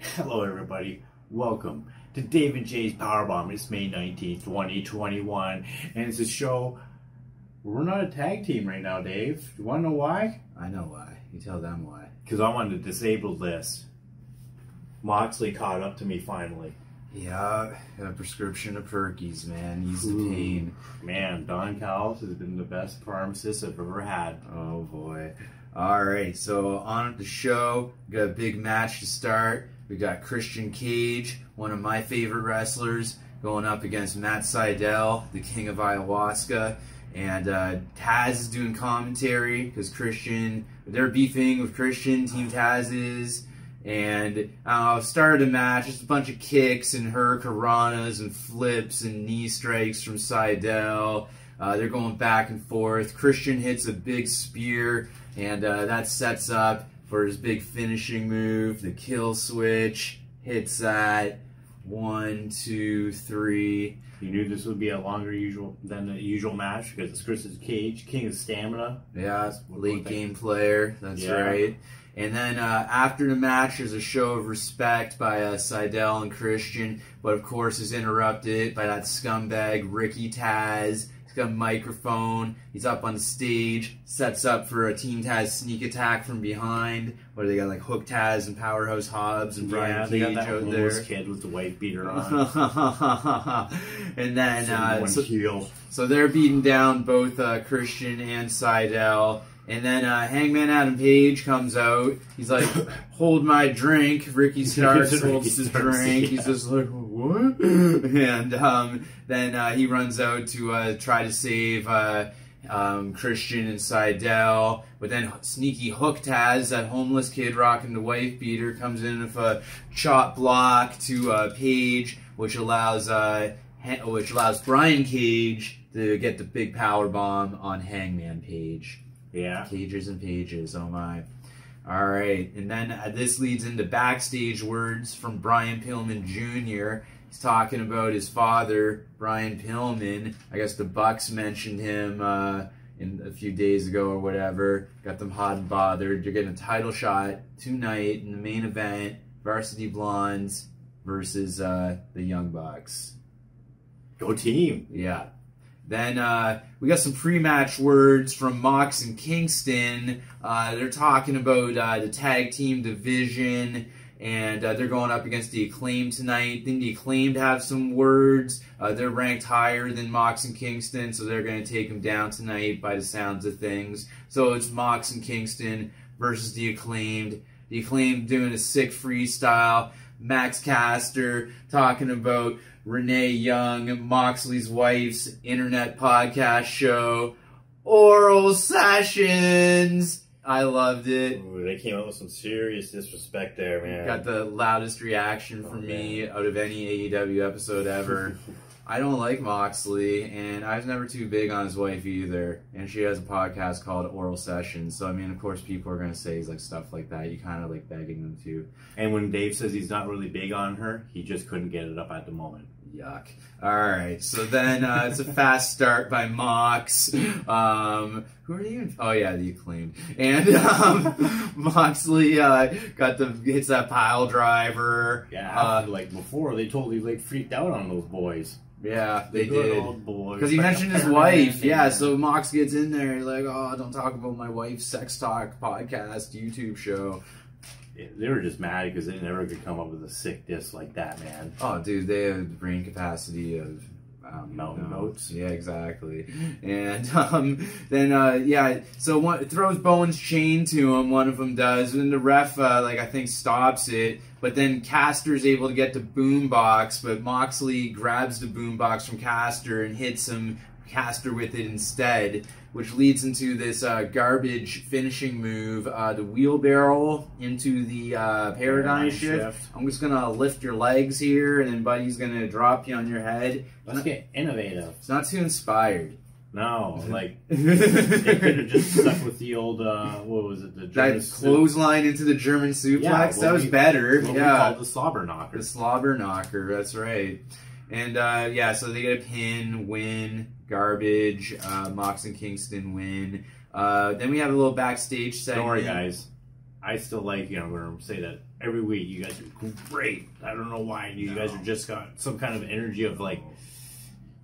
Hello everybody, welcome to Dave and Jay's Powerbomb. It's May 19th, 2021, and it's a show we're not a tag team right now, Dave. You want to know why? I know why. You tell them why. Because I'm on the disabled list. Moxley caught up to me finally. Yeah, got a prescription of Perkies, man. Ease the pain. Man, Don Callis has been the best pharmacist I've ever had. Oh boy. Alright, so on with the show. We got a big match to start. We got Christian Cage, one of my favorite wrestlers, going up against Matt Sydal, the king of ayahuasca. And Taz is doing commentary because they're beefing with Christian, Team Taz is. And started a match, just a bunch of kicks and hurricanranas and flips and knee strikes from Sydal. They're going back and forth. Christian hits a big spear, and that sets up for his big finishing move, the kill switch. Hits that. 1, 2, 3. You knew this would be a longer than the usual match because it's Christian Cage, king of stamina. Yeah, late game player. That's right. And then after the match, there's a show of respect by Sydal and Christian, but of course is interrupted by that scumbag Ricky Taz. He's got a microphone. He's up on the stage. Sets up for a Team Taz sneak attack from behind. What do they got? Like Hook Taz and Powerhouse Hobbs and Brian Cage got that out there. Kid with the wife beater on. And then so they're beating down both Christian and Sydal. And then Hangman Adam Page comes out. He's like, hold my drink. Ricky Starks holds his drink. He's just like, what? And then he runs out to try to save Christian and Sydal. But then sneaky Hook Taz, that homeless kid rocking the wife beater, comes in with a chop block to Page, which allows Brian Cage to get the big power bomb on Hangman Page. Yeah. Cages and pages, oh my. Alright, and then this leads into backstage words from Brian Pillman Jr. He's talking about his father, Brian Pillman. I guess the Bucks mentioned him in a few days ago or whatever. Got them hot and bothered. You're getting a title shot tonight in the main event. Varsity Blondes versus the Young Bucks. Go team. Yeah. Then we got some pre-match words from Mox and Kingston. They're talking about the tag team division, and they're going up against the Acclaim tonight. Then the Acclaimed have some words. They're ranked higher than Mox and Kingston, so they're going to take them down tonight by the sounds of things. So it's Mox and Kingston versus the Acclaimed. The Acclaimed doing a sick freestyle. Max Caster talking about Renee Young, Moxley's wife's internet podcast show, Oral Sessions. I loved it. Ooh, they came up with some serious disrespect there, man. Got the loudest reaction from me out of any AEW episode ever. I don't like Moxley, and I was never too big on his wife either. And she has a podcast called Oral Sessions. So, I mean, of course, people are going to say like stuff like that. You kind of like begging them to. And when Dave says he's not really big on her, he just couldn't get it up at the moment. Yuck. Alright, so then it's a fast start by Mox. Who are they even? Oh yeah, the Acclaimed. And Moxley hits that pile driver. Yeah, like before, they totally like freaked out on those boys. Yeah, they did. Because he mentioned his wife. Yeah, so Mox gets in there. He's like, oh, don't talk about my wife's sex talk podcast YouTube show. They were just mad because they never could come up with a sick diss like that, man. Oh, dude, they have the brain capacity of mountain goats. Yeah, exactly. And then so one throws Bowen's chain to him. One of them does, and the ref I think stops it. But then Caster's able to get the boombox, but Moxley grabs the boombox from Caster and hits him. Caster with it instead, which leads into this garbage finishing move, the wheelbarrow into the paradigm shift. I'm just going to lift your legs here, and then Buddy's going to drop you on your head. Let's get innovative. It's not too inspired. No, like, they could have just stuck with the old, what was it, the German... That clothesline into the German suplex, yeah, that was better. What we called the slobber knocker. The slobber knocker, that's right. And, so they get a pin, win, garbage, Mox and Kingston win. Then we have a little backstage segment. Don't worry, guys. I still like, I'm going to say that every week. You guys are great. I don't know why. You guys are just got some kind of energy of like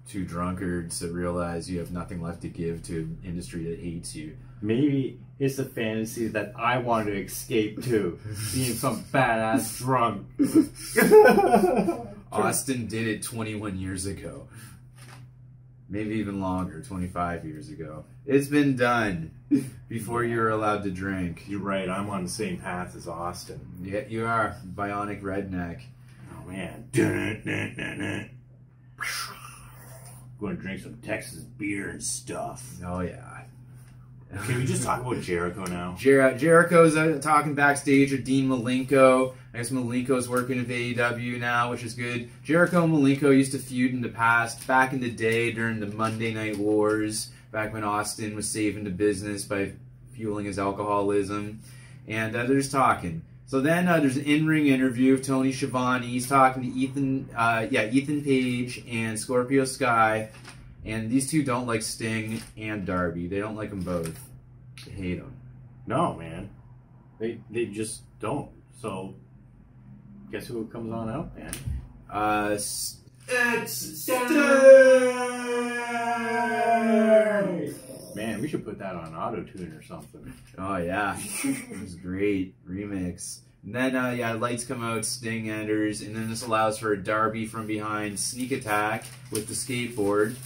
two drunkards that realize you have nothing left to give to an industry that hates you. Maybe it's a fantasy that I want to escape to, being some badass drunk. Austin did it 21 years ago. Maybe even longer, 25 years ago. It's been done before you were allowed to drink. You're right, I'm on the same path as Austin. Yeah, you are. Bionic redneck. Oh, man. Going to drink some Texas beer and stuff. Oh, yeah. Can we just talk about Jericho now? Jericho's talking backstage with Dean Malenko. I guess Malenko's working with AEW now, which is good. Jericho and Malenko used to feud in the past, back in the day during the Monday Night Wars, back when Austin was saving the business by fueling his alcoholism. And they're just talking. So then there's an in-ring interview of Tony Schiavone. He's talking to Ethan Page and Scorpio Sky. And these two don't like Sting and Darby. They don't like them both. They hate them. No, man. They just don't. So, guess who comes on out, man? It's Sting! Man, we should put that on auto-tune or something. Oh, yeah. It was great. Remix. And then, lights come out, Sting enters, and then this allows for a Darby from behind sneak attack with the skateboard.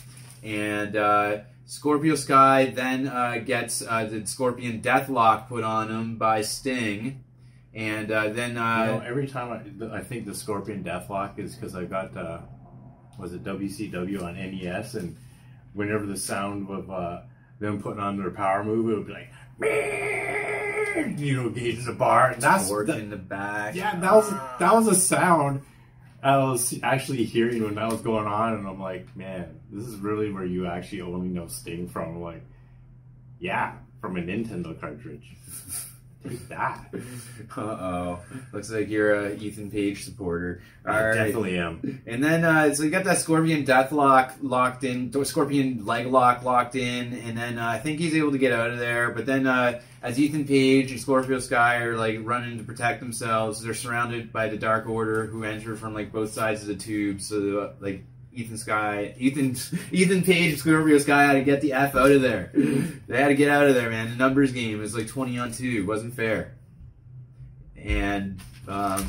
And Scorpio Sky then gets the Scorpion Deathlock put on him by Sting. And then... every time I think the Scorpion Deathlock is because I got, was it WCW on NES? And whenever the sound of them putting on their power move, it would be like... Gage the bar. And that's in the back. Yeah, that was a sound I was actually hearing when that was going on, and I'm like, man, this is really where you actually only know Sting from. I'm like, yeah, from a Nintendo cartridge. Take that. Uh-oh. Looks like you're a Ethan Page supporter. I definitely am. And then, so you got that Scorpion Deathlock locked in, Scorpion Leg Lock locked in, and then I think he's able to get out of there. But then, as Ethan Page and Scorpio Sky are, like, running to protect themselves, they're surrounded by the Dark Order, who enter from, like, both sides of the tube. So, like, Ethan Page and Scorpio Sky had to get the F out of there. They had to get out of there, man. The numbers game was like 20-on-2. It wasn't fair. And, Go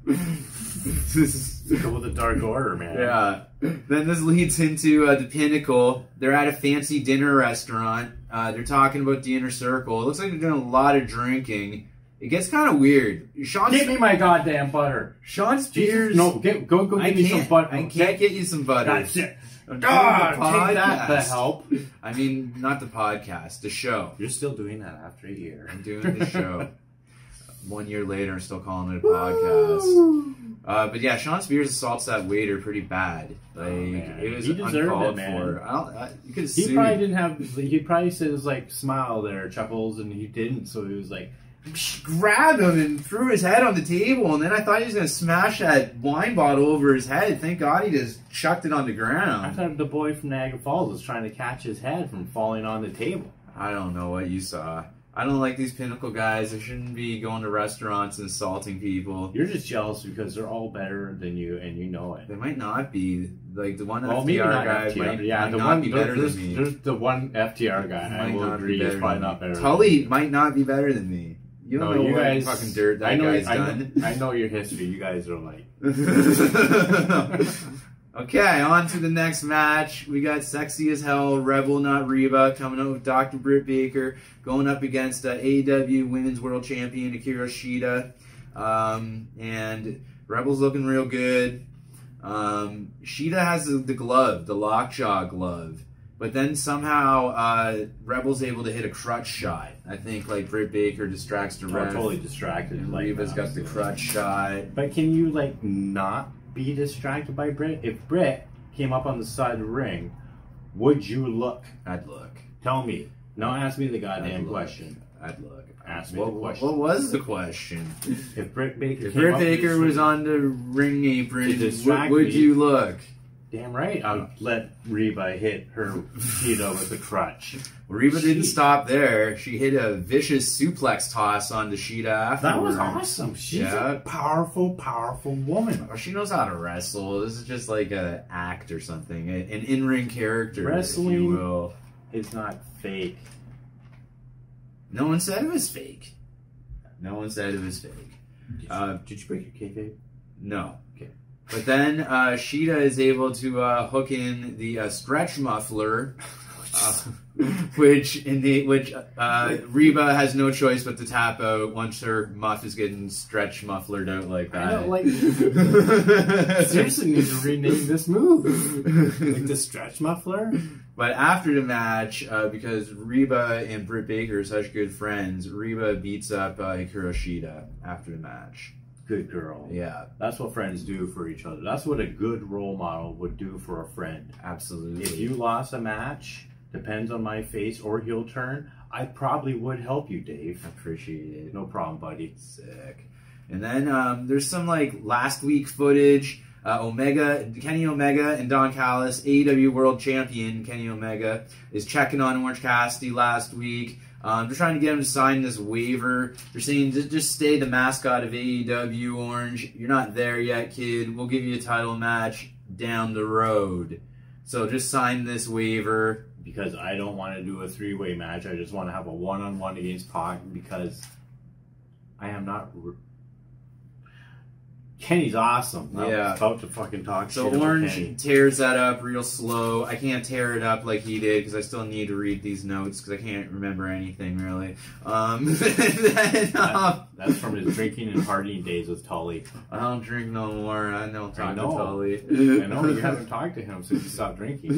with the Dark Order, man. Yeah. Then this leads into the Pinnacle. They're at a fancy dinner restaurant. They're talking about the Inner Circle. It looks like they're doing a lot of drinking. It gets kind of weird. Give me my goddamn butter. Sean Spears. No, go give me some butter. I can't get you some butter. That's it. Take that to help. I mean, not the podcast, the show. You're still doing that after a year. I'm doing the show. 1 year later, I'm still calling it a podcast. But yeah, Sean Spears assaults that waiter pretty bad. Like, it was uncalled for. You could he probably didn't have. He probably said it was like smile there, Chuckles, and he didn't. So he was like. Grabbed him and threw his head on the table, and then I thought he was going to smash that wine bottle over his head. Thank God he just chucked it on the ground. I thought the boy from Niagara Falls was trying to catch his head from falling on the table. I don't know what you saw. I don't like these Pinnacle guys. They shouldn't be going to restaurants and assaulting people. You're just jealous because they're all better than you, and you know it. They might not be. Like, the one FTR guy might not be better than me. There's the one FTR guy, I will agree, is probably not better. Tully might not be better than me. You don't know what guys, fucking dirt that guy's done. I know your history. You guys are like... Okay, on to the next match. We got Sexy as Hell, Rebel Not Reba, coming up with Dr. Britt Baker, going up against AEW Women's World Champion Hikaru Shida. And Rebel's looking real good. Shida has the glove, the lockjaw glove. But then somehow Rebel's able to hit a crutch shot. I think like Britt Baker distracts the ref. Totally distracted. And Reba's got the crutch shot. But can you like not be distracted by Britt? If Britt came up on the side of the ring, would you look? I'd look. Tell me. Don't ask me the goddamn question. I'd look. Ask me the question. What was the question? If Britt Baker was on the ring apron, would you look? Damn right, I'll let Reba hit her Shida with a crutch. Reba didn't stop there. She hit a vicious suplex toss onto Shida afterwards. That was awesome. She's a powerful, powerful woman. She knows how to wrestle. This is just like an act or something. An in-ring character, Wrestling, if you will. It's not fake. No one said it was fake. No one said it was fake. Did you break your kayfabe? No. Okay. But then Shida is able to hook in the stretch muffler, which Reba has no choice but to tap out once her muff is getting stretch mufflered out like that. I don't like. Seriously, need to rename this move, like the stretch muffler. But after the match, because Reba and Britt Baker are such good friends, Reba beats up Hikaru Shida after the match. Good girl. Yeah. That's what friends do for each other. That's what a good role model would do for a friend. Absolutely. If you lost a match, depends on my face or heel turn, I probably would help you, Dave. Appreciate it. No problem, buddy. Sick. And then there's some like last week footage. Kenny Omega and Don Callis, AEW World Champion Kenny Omega, is checking on Orange Cassidy last week. They're trying to get him to sign this waiver. They're saying, just stay the mascot of AEW, Orange. You're not there yet, kid. We'll give you a title match down the road. So just sign this waiver. Because I don't want to do a three-way match. I just want to have a one-on-one against Pac because I am not... Kenny's awesome. I was about to fucking talk shit about Orange Kenny. tears that up real slow. I can't tear it up like he did because I still need to read these notes because I can't remember anything really. That's from his drinking and partying days with Tully. I don't drink no more. I don't talk to Tully. I know you haven't talked to him since you stopped drinking.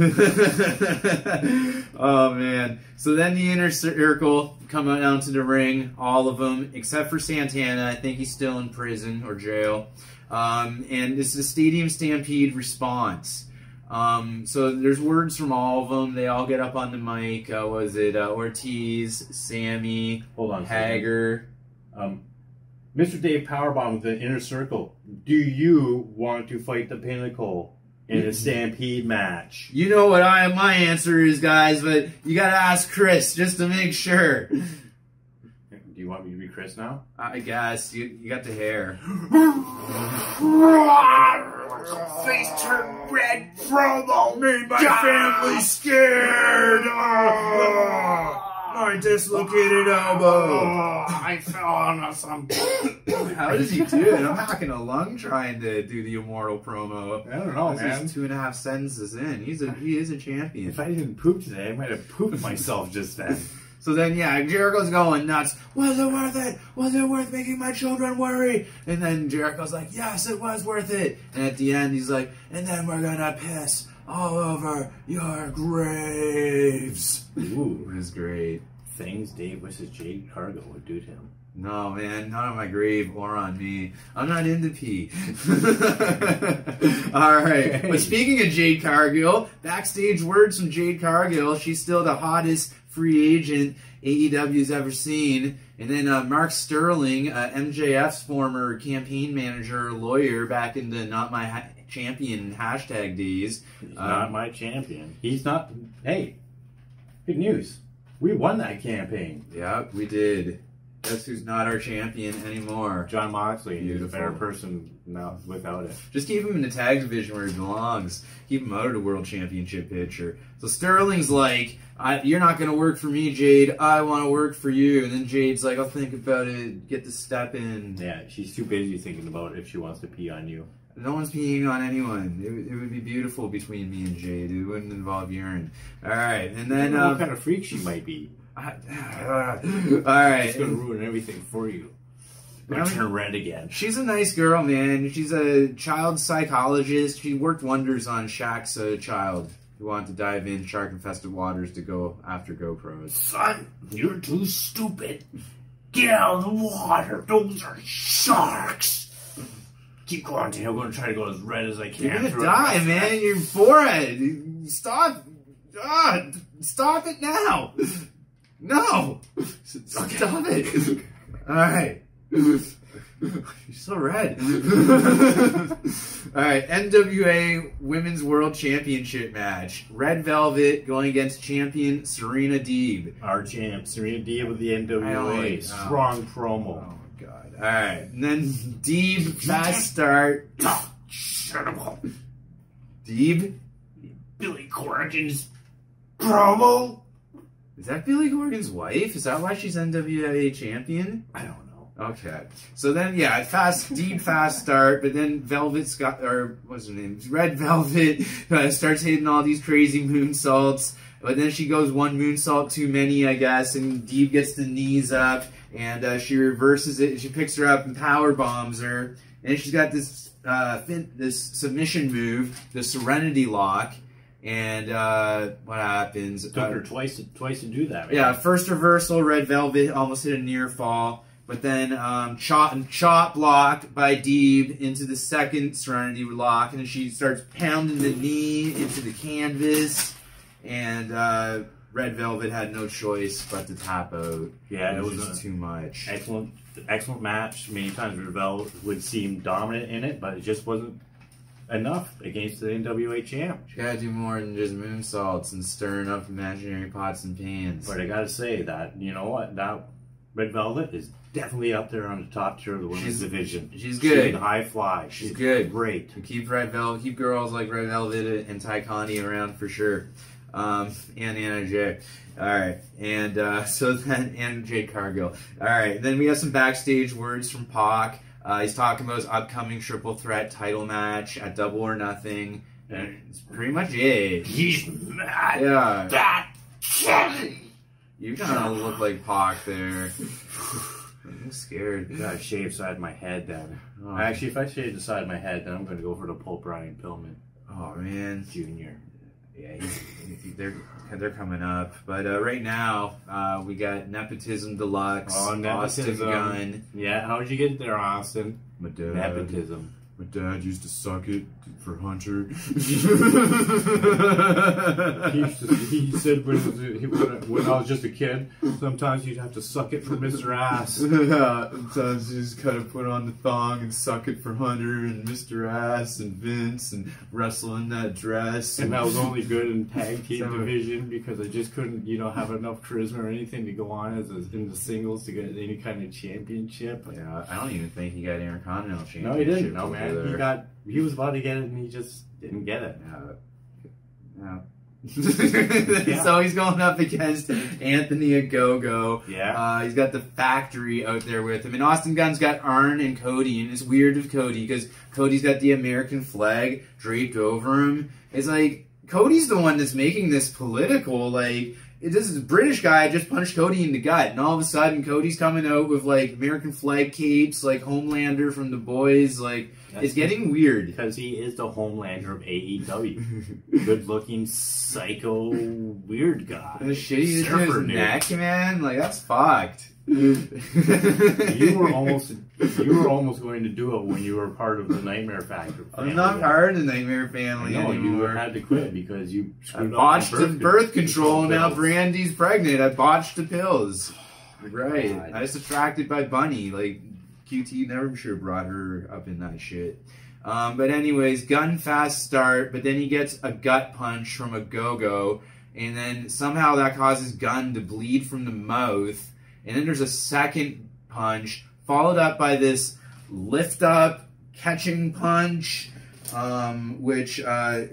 Oh man! So then the Inner Circle come out to the ring, all of them except for Santana. I think he's still in prison or jail. And it's the Stadium Stampede response. So there's words from all of them. They all get up on the mic. Was it Ortiz, Sammy, Hager? Mr. Dave Powerbomb with the Inner Circle. Do you want to fight the Pinnacle in a Stampede match? You know what my answer is, guys, but you gotta ask Chris just to make sure. Do you want me to be Chris now? I guess. You got the hair. Face turn red promo made my family scared. My dislocated elbow. I fell on some. How does he do it? I'm hacking a lung trying to do the Immortal promo. I don't know, man. He's 2.5 sentences in. He is a champion. If I didn't poop today, I might have pooped myself just then. So then, yeah, Jericho's going nuts. Was it worth it? Was it worth making my children worry? And then Jericho's like, yes, it was worth it. And at the end, he's like, and then we're gonna piss all over your graves. Ooh, it was great. Things Dave wishes Jade Cargill would do to him. No, man, not on my grave or on me. I'm not into pee. All right. But speaking of Jade Cargill, backstage words from Jade Cargill. She's still the hottest free agent AEW's ever seen. And then Mark Sterling, MJF's former campaign manager, lawyer back in the Not My Champion hashtag days. He's not my champion. He's not. Hey, good news. We won that campaign. Yeah, we did. Guess who's not our champion anymore? John Moxley. He's a Beautiful. better person now without it. Just keep him in the tag division where he belongs. Keep him out of the World Championship picture. So Sterling's like, you're not going to work for me, Jade. I want to work for you. And then Jade's like, I'll think about it. Get the step in. Yeah, she's too busy thinking about if she wants to pee on you. No one's peeing on anyone. It would be beautiful between me and Jade. It wouldn't involve urine. All right. And then... what kind of freak she might be. All right. It's going to ruin everything for you. I turn red again. She's a nice girl, man. She's a child psychologist. She worked wonders on Shaq's child who wanted to dive in shark-infested waters to go after GoPros. Son, you're too stupid. Get out of the water. Those are sharks. Keep going, Dave. I'm going to try to go as red as I can. You're going to die, man. Your forehead. Stop. Stop it now. No! Stop it! Alright. You're so red. Alright, NWA Women's World Championship match. Red Velvet going against champion Serena Deeb. Our champ, Serena Deeb with the NWA. Strong promo. Oh my god. Alright, and then Deeb, fast start. Shut up. Deeb? Billy Corgan's promo? Is that Billy Corgan's wife? Is that why she's NWA champion? I don't know. Okay. So then, yeah, Deeb fast start, but then Velvet's got, or what's her name? Red Velvet starts hitting all these crazy moonsaults, but then she goes one moonsault too many, I guess, and Deeb gets the knees up, and she reverses it, and she picks her up and power bombs her, and she's got this this submission move, the Serenity Lock. And what happens? Took her twice to do that. Right? Yeah, first reversal, Red Velvet almost hit a near fall, but then chop block by Deeb into the second Serenity Lock, and then she starts pounding the knee into the canvas, and Red Velvet had no choice but to tap out. Yeah, it was just too much. Excellent match. Many times Red Velvet would seem dominant in it, but it just wasn't enough against the NWA champ. You gotta do more than just moonsaults and stirring up imaginary pots and pans. But I gotta say that, you know what, that Red Velvet is definitely up there on the top tier of the women's division. She's good. She can high fly. She's good. Great. Keep girls like Red Velvet and Ty Conti around for sure. And Anna Jay. Alright. And so then Anna Jade Cargill. Alright, then we have some backstage words from Pac. He's talking about his upcoming triple threat title match at Double or Nothing. And it's pretty much it. He's mad. Yeah. That Kelly. You kind of look like Pac there. I'm scared. I gotta shave side of my head then. Oh. Actually, if I shave the side of my head, then I'm gonna go for the Pope Ryan Pillman Oh man. Jr. Yeah, they're coming up. But right now, we got Nepotism Deluxe. Oh, nepotism. Austin Gunn. Yeah, how'd you get there, Austin? My dad. Nepotism. My dad used to suck it for Hunter. he said when I was just a kid, sometimes you'd have to suck it for Mr. Ass. Yeah, sometimes you just kind of put on the thong and suck it for Hunter and Mr. Ass and Vince and wrestle in that dress. And that was only good in tag team division because I just couldn't, have enough charisma or anything to go on in the singles to get any kind of championship. Yeah, I don't even think he got Intercontinental Championship. No, he didn't. No, man. He was about to get it and he just didn't get it. Yeah. So he's going up against Anthony Ogogo. Yeah. He's got the Factory out there with him. And Austin Gunn's got Arn and Cody. And it's weird with Cody because Cody's got the American flag draped over him. It's like, Cody's the one that's making this political. Like, this is a British guy just punched Cody in the gut. And all of a sudden, Cody's coming out with, like, American flag capes, like Homelander from The Boys. Like, it's getting weird. Because he is the Homelander of AEW. Good-looking, psycho, weird guy. The shit he did to his neck, man? Like, that's fucked. You were almost going to do it when you were part of the Nightmare Factory. I'm not part of the Nightmare Family anymore. You had to quit because you screwed up. I botched the birth control. Now Brandy's pregnant. I botched the pills. Right. I was attracted by Bunny. Like, QT never sure brought her up in that shit. But anyways, Gunn fast start, but then he gets a gut punch from Ogogo, and then somehow that causes Gunn to bleed from the mouth. And then there's a second punch, followed up by this lift-up catching punch, which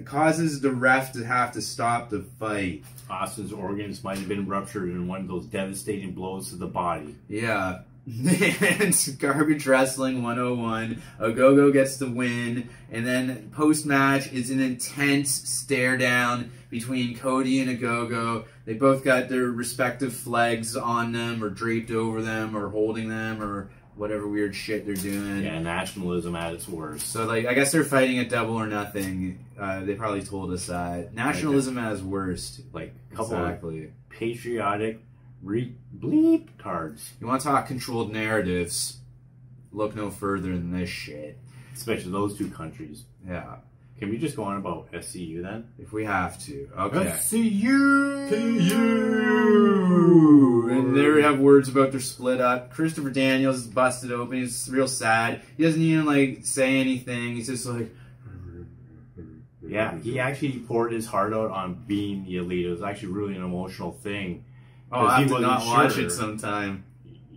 causes the ref to have to stop the fight. Austin's organs might have been ruptured in one of those devastating blows to the body. Yeah. It's Garbage Wrestling 101. Ogogo gets the win, and then post-match is an intense stare-down between Cody and Ogogo. They both got their respective flags on them, or draped over them, or holding them, or whatever weird shit they're doing. Yeah, nationalism at its worst. So, like, I guess they're fighting at Double or Nothing. They probably told us that. Nationalism at its worst. Like, a couple of patriotic bleep cards. You want to talk controlled narratives? Look no further than this shit. Especially those two countries. Yeah. Can we just go on about SCU then? If we have to. Okay. SCU! And there we have words about their split up. Christopher Daniels is busted open. He's real sad. He doesn't even, like, say anything. He's just like... Yeah, he actually poured his heart out on being the Elite. It was actually really an emotional thing. Oh, I have to wasn't not watch sure. it sometime.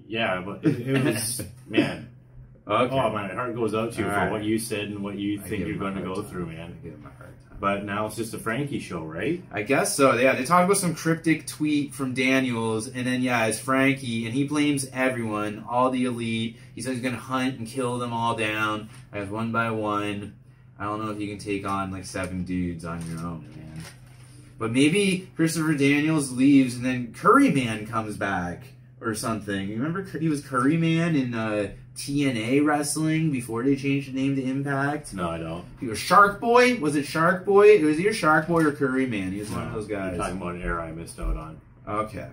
Yeah, but it was... man. Okay. Oh, my heart goes out to you All for right. what you said and what you I think give you're him a going to hard go time. through, man. I give him a hard time. But now it's just a Frankie show, right? I guess so. Yeah, they talk about some cryptic tweet from Daniels, and then, yeah, it's Frankie, and he blames everyone, all the Elite. He says he's going to hunt and kill them all down, as one by one. I don't know if you can take on, like, 7 dudes on your own, man. But maybe Christopher Daniels leaves, and then Curryman comes back, or something. You remember he was Curryman in TNA wrestling before they changed the name to Impact? No, I don't. He was Shark Boy? Was it Shark Boy? It was either Shark Boy or Curryman. He was one of those guys. You're talking about an era I missed out on. Okay.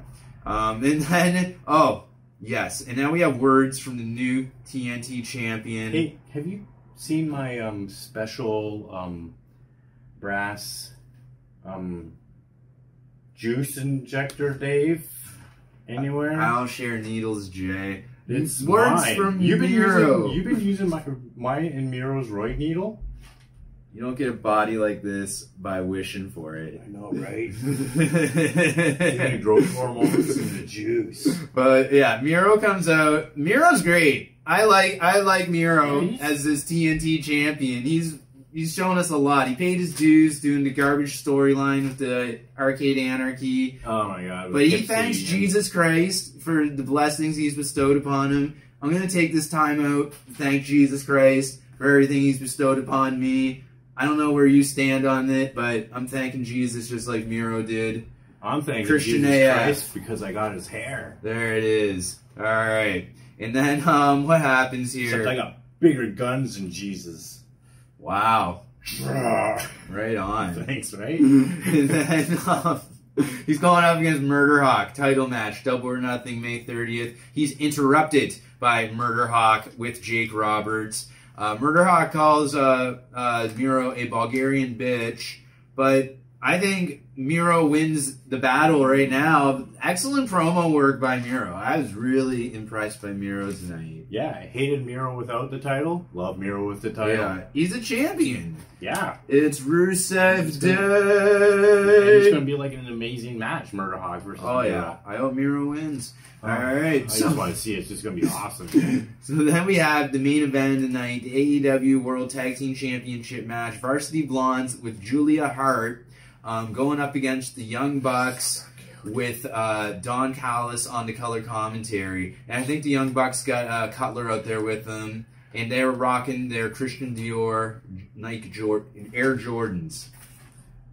And then, oh, yes. And now we have words from the new TNT champion. Hey, have you seen my special brass juice injector, Dave? Anywhere? I don't share needles, Jay. It's words mine. from You've been Miro. using. You've been using my and Miro's Roid needle. You don't get a body like this by wishing for it. I know, right? Getting growth hormones in the juice. But yeah, Miro comes out. Miro's great. I like Miro Yeah, as this TNT champion. He's shown us a lot. He paid his dues doing the garbage storyline with the Arcade Anarchy. Oh my god. But he thanks Jesus Christ for the blessings he's bestowed upon him. I'm going to take this time out to thank Jesus Christ for everything he's bestowed upon me. I don't know where you stand on it, but I'm thanking Jesus just like Miro did. I'm thanking Christian Jesus AF. Christ because I got his hair. There it is. All right. And then what happens here? Except I got bigger guns than Jesus. Wow. Right on. Thanks, right? And then he's going up against Murderhawk. Title match, Double or Nothing, May 30th. He's interrupted by Murderhawk with Jake Roberts. Murderhawk calls Miro a Bulgarian bitch, but I think Miro wins the battle right now. Excellent promo work by Miro. I was really impressed by Miro tonight. Yeah, I hated Miro without the title. Love Miro with the title. Yeah, he's a champion. Yeah. It's Rusev It's Day. going to be like an amazing match, Murderhawk versus Oh, Miro. yeah. I hope Miro wins. Oh, All right. I just want to see it. It's just going to be awesome. So then we have the main event of the night, the AEW World Tag Team Championship match. Varsity Blondes with Julia Hart going up against the Young Bucks with Don Callis on the color commentary. And I think the Young Bucks got Cutler out there with them. And they were rocking their Christian Dior Nike Air Jordans.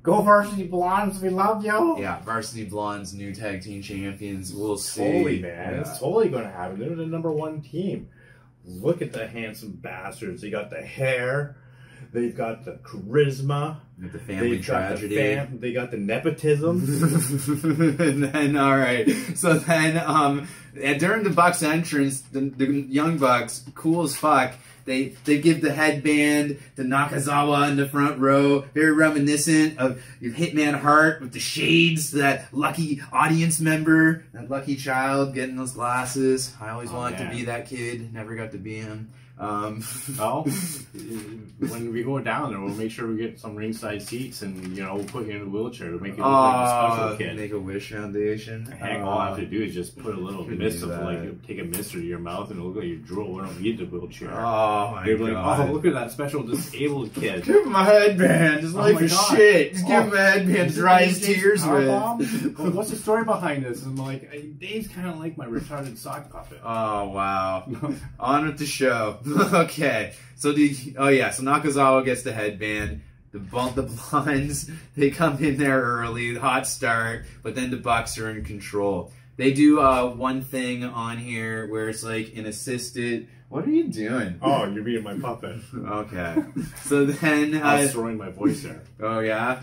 Go Varsity Blondes, we love you. Yeah, Varsity Blondes, new tag team champions. We'll see. Totally, man. Yeah. It's totally going to happen. They're the #1 team. Look at the handsome bastards. They got the hair. They've got the charisma. With the family They've got tragedy. they got the nepotism. And then, all right. So then, during the Bucks entrance, the Young Bucks, cool as fuck. They give the headband to Nakazawa in the front row, very reminiscent of your Hitman Hart with the shades, that lucky audience member, that lucky child getting those glasses. I always wanted to be that kid, never got to be him. Well, when we go down there, we'll make sure we get some ringside seats and, we'll put you in a wheelchair to make you look like a special kid. Make-A-Wish Foundation. Heck, all I have to do is just put a little mist of, that. take a mister to your mouth and it'll look like your drool. We don't need the wheelchair. Oh, my They'll be God. like, oh, look at that special disabled kid. Give him a headband. Just like my for God. shit. Just give him a headband Is to it dry his Dave's tears power with. bomb? Well, what's the story behind this? I'm like, Dave's kind of like my retarded sock puppet. Oh, wow. On with the show. Okay. So Nakazawa gets the headband. The Blondes, they come in there early, hot start, but then the Bucks are in control. They do one thing on here where it's like an assisted. What are you doing? Oh, you're being my puppet. Okay. So then I was throwing my voice there. Oh, yeah?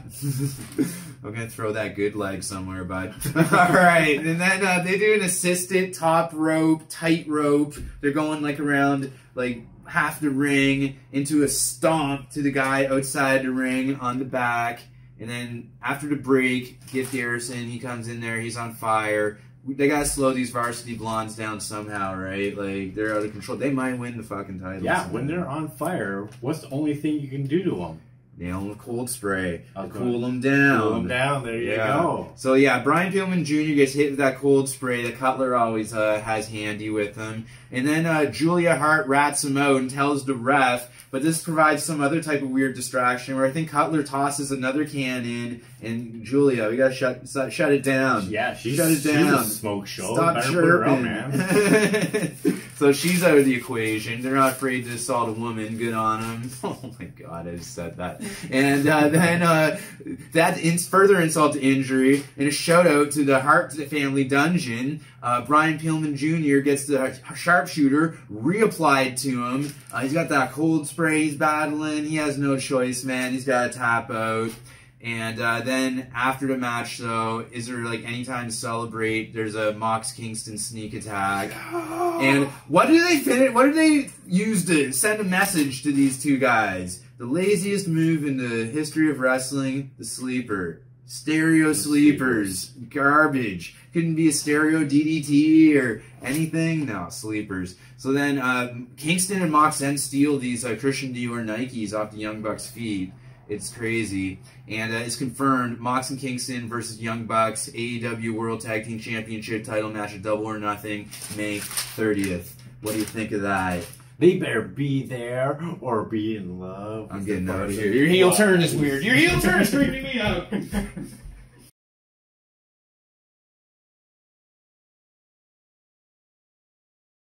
I'm going to throw that good leg somewhere, bud. All right. And then they do an assisted top rope, tight rope. They're going, around, half the ring into a stomp to the guy outside the ring on the back. And then after the break, Gift Garrison, he comes in there, he's on fire. They gotta slow these Varsity Blondes down somehow, right? Like, they're out of control. They might win the fucking title. Yeah, when they're on fire, what's the only thing you can do to them? Nail them with cold spray. Okay. Cool them down. Cool them down, there you go. So yeah, Brian Pillman Jr. gets hit with that cold spray that Cutler always has handy with him. And then Julia Hart rats him out and tells the ref, but this provides some other type of weird distraction where I think Cutler tosses another can in, and Julia, we gotta shut it down. Yeah, shut it down. She's a smoke show. Stop chirping, man. So she's out of the equation. They're not afraid to assault a woman. Good on them. Oh my god, I just said that. And then that further insult to injury, and a shout out to the Hart family dungeon. Brian Pillman Jr. gets the sharpshooter reapplied to him. He's got that cold spray he's battling. He has no choice, man. He's got to tap out. And then after the match, though, is there like any time to celebrate? There's a Mox Kingston sneak attack. And what do they finish? What do they use to send a message to these two guys? The laziest move in the history of wrestling, the sleeper. Stereo sleepers. Garbage. Couldn't be a stereo DDT or anything. No, sleepers. So then Kingston and Mox then steal these Christian Dior Nikes off the Young Bucks' feet. It's crazy. And it's confirmed, Mox and Kingston versus Young Bucks, AEW World Tag Team Championship title match at Double or Nothing, May 30th. What do you think of that? They better be there or be in love. I'm getting out of here. Your heel turn is weird. Your heel turn is creeping me out.